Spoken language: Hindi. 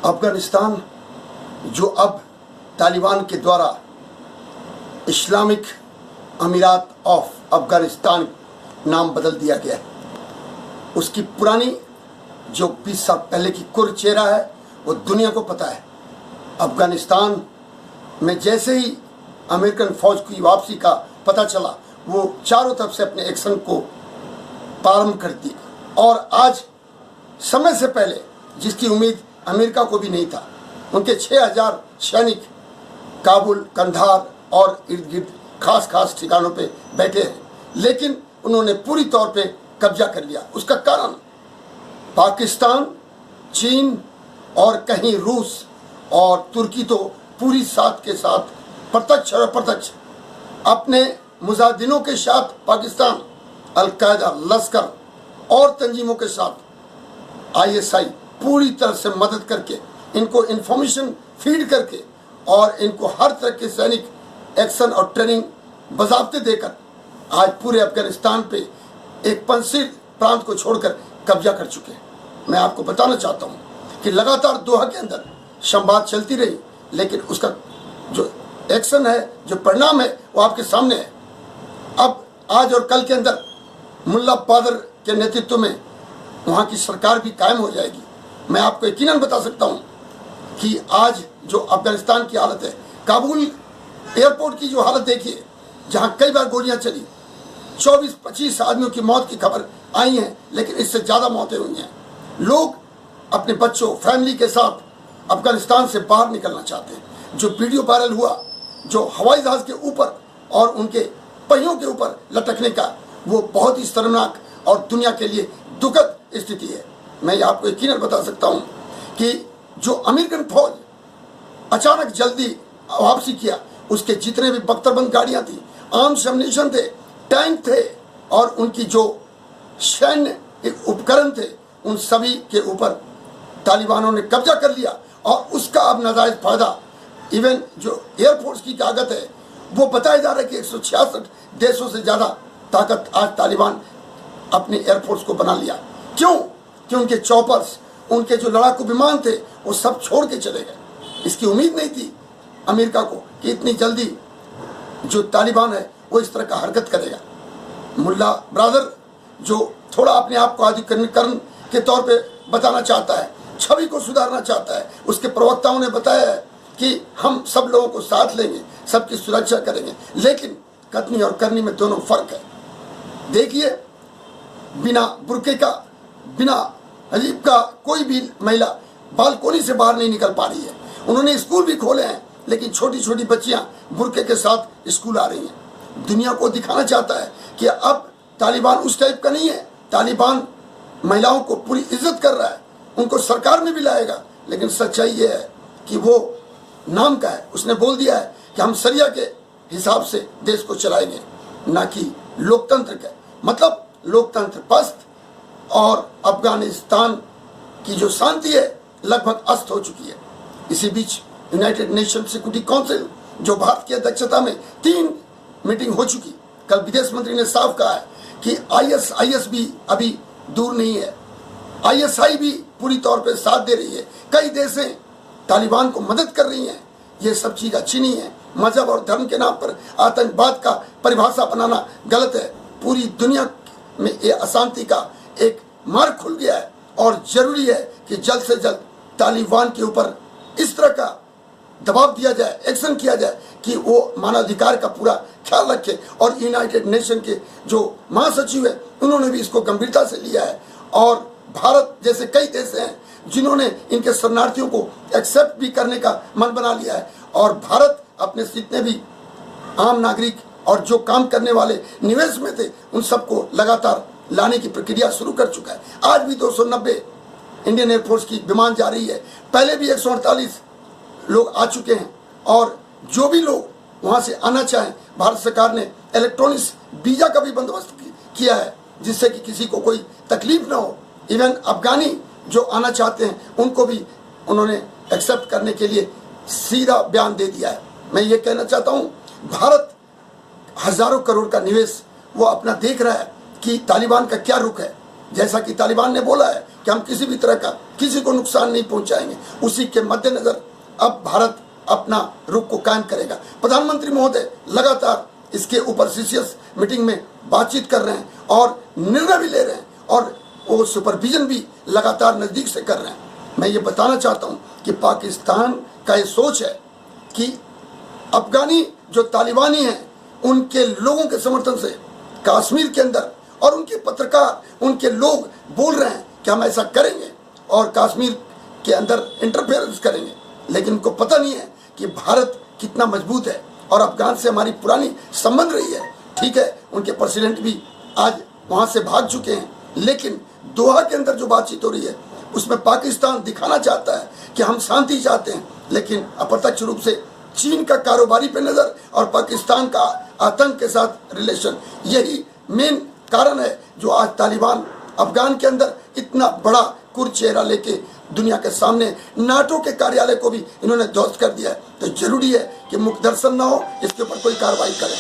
अफगानिस्तान जो अब तालिबान के द्वारा इस्लामिक अमीरात ऑफ अफगानिस्तान नाम बदल दिया गया है, उसकी पुरानी जो 20 साल पहले की कुर चेहरा है वो दुनिया को पता है। अफगानिस्तान में जैसे ही अमेरिकन फौज की वापसी का पता चला, वो चारों तरफ से अपने एक्शन को प्रारंभ कर दी और आज समय से पहले जिसकी उम्मीद अमेरिका को भी नहीं था, उनके 6000 सैनिक काबुल, कंधार और इर्द गिर्द खास ठिकानों पे बैठे हैं, लेकिन उन्होंने पूरी तौर पे कब्जा कर लिया। उसका कारण पाकिस्तान, चीन और कहीं रूस और तुर्की तो पूरी साथ के साथ प्रत्यक्ष और अप्रत्यक्ष अपने मुजाहिदीनों के साथ पाकिस्तान, अल-कायदा, लश्कर और तंजीमों के साथ ISI पूरी तरह से मदद करके, इनको इंफॉर्मेशन फीड करके और इनको हर तरह के सैनिक एक्शन और ट्रेनिंग बजाबते देकर आज पूरे अफगानिस्तान पे एक पंसीर प्रांत को छोड़कर कब्जा कर चुके हैं। मैं आपको बताना चाहता हूँ कि लगातार दोहा के अंदर संवाद चलती रही, लेकिन उसका जो एक्शन है, जो परिणाम है, वो आपके सामने है। अब आज और कल के अंदर मुल्ला बादर के नेतृत्व में वहाँ की सरकार भी कायम हो जाएगी। मैं आपको यकीनन बता सकता हूँ कि आज जो अफगानिस्तान की हालत है, काबुल एयरपोर्ट की जो हालत देखिए, जहाँ कई बार गोलियां चली, 24-25 आदमियों की मौत की खबर आई है, लेकिन इससे ज़्यादा मौतें हुई हैं। लोग अपने बच्चों, फैमिली के साथ अफगानिस्तान से बाहर निकलना चाहते हैं। जो वीडियो वायरल हुआ, जो हवाई जहाज़ के ऊपर और उनके पहियों के ऊपर लटकने का, वो बहुत ही शर्मनाक और दुनिया के लिए दुखद स्थिति है। मैं आपको यकीनन बता सकता हूँ कि जो अमेरिकन फौज अचानक जल्दी वापसी किया, उसके जितने भी बख्तरबंद गाड़ियाँ थी, आर्म्स एम्युनिशन थे, टैंक थे और उनकी जो सैन्य उपकरण थे, उन सभी के ऊपर तालिबानों ने कब्जा कर लिया और उसका अब नाजायज फायदा इवन जो एयरफोर्स की ताकत है, वो बताया जा रहा है कि 166 देशों से ज़्यादा ताकत आज तालिबान अपने एयरफोर्स को बना लिया। क्यों? कि उनके चॉपर्स, उनके जो लड़ाकू विमान थे, वो सब छोड़ के चले गए। इसकी उम्मीद नहीं थी अमेरिका को कि इतनी जल्दी जो तालिबान है वो इस तरह का हरकत करेगा। मुल्ला ब्रादर जो थोड़ा अपने आप को आधिकरण के तौर पे बताना चाहता है, छवि को सुधारना चाहता है, उसके प्रवक्ताओं ने बताया है कि हम सब लोगों को साथ लेंगे, सबकी सुरक्षा करेंगे, लेकिन कथनी और करनी में दोनों फर्क है। देखिए, बिना बुर्के का, बिना हजीब का कोई भी महिला बालकोनी से बाहर नहीं निकल पा रही है। उन्होंने स्कूल भी खोले हैं, लेकिन छोटी छोटी बच्चियां बुर्के के साथ स्कूल आ रही हैं। दुनिया को दिखाना चाहता है कि अब तालिबान उस टाइप का नहीं है। तालिबान महिलाओं को पूरी इज्जत कर रहा है, उनको सरकार में भी लाएगा, लेकिन सच्चाई ये है कि वो नाम का है। उसने बोल दिया है कि हम शरिया के हिसाब से देश को चलाएंगे, ना कि लोकतंत्र के। मतलब लोकतंत्र पस्त और अफगानिस्तान की जो शांति है लगभग अस्त हो चुकी है। इसी बीच यूनाइटेड नेशन सिक्योरिटी काउंसिल जो भारत की अध्यक्षता में 3 मीटिंग हो चुकी। कल विदेश मंत्री ने साफ कहा है कि IS भी अभी दूर नहीं है, ISI भी पूरी तौर पे साथ दे रही है, कई देशें तालिबान को मदद कर रही हैं। ये सब चीज़ अच्छी नहीं है। मजहब और धर्म के नाम पर आतंकवाद का परिभाषा बनाना गलत है। पूरी दुनिया में ये अशांति का एक मार्ग खुल गया है और जरूरी है कि जल्द से जल्द तालिबान के ऊपर इस तरह का दबाव दिया जाए, एक्शन किया जाए कि वो मानवाधिकार का पूरा ख्याल रखे। और यूनाइटेड नेशन के जो महासचिव है, उन्होंने भी इसको गंभीरता से लिया है और भारत जैसे कई देश हैं जिन्होंने इनके शरणार्थियों को एक्सेप्ट भी करने का मन बना लिया है। और भारत अपने जितने भी आम नागरिक और जो काम करने वाले निवेश में थे, उन सबको लगातार लाने की प्रक्रिया शुरू कर चुका है। आज भी 290 इंडियन एयरफोर्स की विमान जा रही है। पहले भी 148 लोग आ चुके हैं और जो भी लोग वहाँ से आना चाहें, भारत सरकार ने इलेक्ट्रॉनिक्स वीज़ा का भी बंदोबस्त किया है, जिससे कि किसी को कोई तकलीफ ना हो। इवन अफगानी जो आना चाहते हैं उनको भी उन्होंने एक्सेप्ट करने के लिए सीधा बयान दे दिया है। मैं ये कहना चाहता हूँ, भारत हज़ारों करोड़ का निवेश वो अपना देख रहा है कि तालिबान का क्या रुख है। जैसा कि तालिबान ने बोला है कि हम किसी भी तरह का किसी को नुकसान नहीं पहुंचाएंगे, उसी के मद्देनजर अब भारत अपना रुख को कायम करेगा। प्रधानमंत्री महोदय लगातार इसके ऊपर सीसीएस मीटिंग में बातचीत कर रहे हैं और निर्णय भी ले रहे हैं और वो सुपरविजन भी लगातार नज़दीक से कर रहे हैं। मैं ये बताना चाहता हूँ कि पाकिस्तान का ये सोच है कि अफगानी जो तालिबानी हैं उनके लोगों के समर्थन से कश्मीर के अंदर, और उनके पत्रकार, उनके लोग बोल रहे हैं कि हम ऐसा करेंगे और कश्मीर के अंदर इंटरफेरेंस करेंगे, लेकिन उनको पता नहीं है कि भारत कितना मजबूत है और अफगान से हमारी पुरानी संबंध रही है। ठीक है, उनके प्रेसिडेंट भी आज वहाँ से भाग चुके हैं, लेकिन दोहा के अंदर जो बातचीत हो रही है उसमें पाकिस्तान दिखाना चाहता है कि हम शांति चाहते हैं, लेकिन अप्रत्यक्ष रूप से चीन का कारोबारी पे नज़र और पाकिस्तान का आतंक के साथ रिलेशन, यही मेन कारण है जो आज तालिबान अफगान के अंदर इतना बड़ा कुरचेहरा लेके दुनिया के सामने नाटो के कार्यालय को भी इन्होंने ध्वस्त कर दिया है। तो जरूरी है कि मुख दर्शन ना हो, इसके ऊपर कोई कार्रवाई करें।